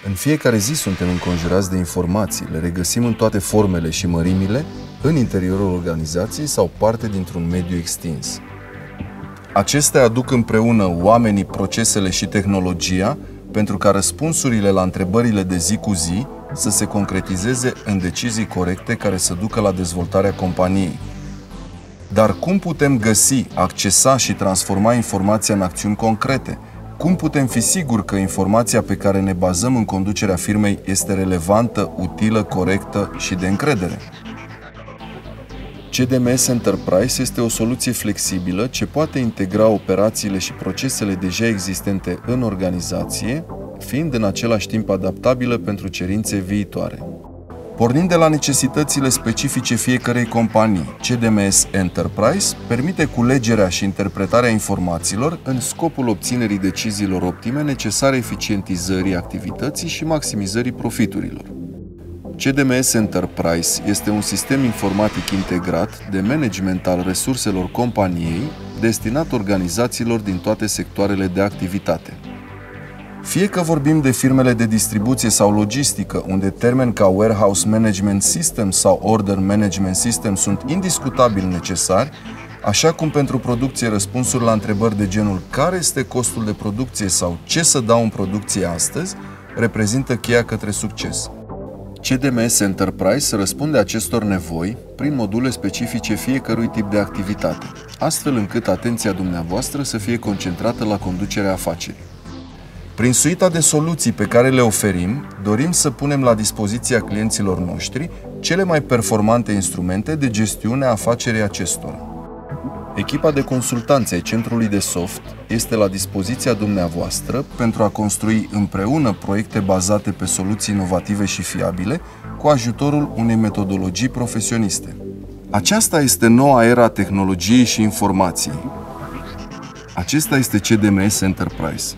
În fiecare zi suntem înconjurați de informații, le regăsim în toate formele și mărimile, în interiorul organizației sau parte dintr-un mediu extins. Acestea aduc împreună oamenii, procesele și tehnologia pentru ca răspunsurile la întrebările de zi cu zi să se concretizeze în decizii corecte care să ducă la dezvoltarea companiei. Dar cum putem găsi, accesa și transforma informația în acțiuni concrete? Cum putem fi siguri că informația pe care ne bazăm în conducerea firmei este relevantă, utilă, corectă și de încredere? CDMS Enterprise este o soluție flexibilă ce poate integra operațiile și procesele deja existente în organizație, fiind în același timp adaptabilă pentru cerințe viitoare. Pornind de la necesitățile specifice fiecărei companii, CDMS Enterprise permite culegerea și interpretarea informațiilor în scopul obținerii deciziilor optime necesare eficientizării activității și maximizării profiturilor. CDMS Enterprise este un sistem informatic integrat de management al resurselor companiei destinat organizațiilor din toate sectoarele de activitate. Fie că vorbim de firmele de distribuție sau logistică, unde termeni ca Warehouse Management System sau Order Management System sunt indiscutabil necesari, așa cum pentru producție răspunsuri la întrebări de genul care este costul de producție sau ce să dau în producție astăzi, reprezintă cheia către succes. CDMS Enterprise răspunde acestor nevoi prin module specifice fiecărui tip de activitate, astfel încât atenția dumneavoastră să fie concentrată la conducerea afacerii. Prin suita de soluții pe care le oferim, dorim să punem la dispoziția clienților noștri cele mai performante instrumente de gestiune a afacerii acestora. Echipa de consultanță ai Centrului de Soft este la dispoziția dumneavoastră pentru a construi împreună proiecte bazate pe soluții inovative și fiabile cu ajutorul unei metodologii profesioniste. Aceasta este noua era a tehnologiei și informației. Acesta este CDMS Enterprise.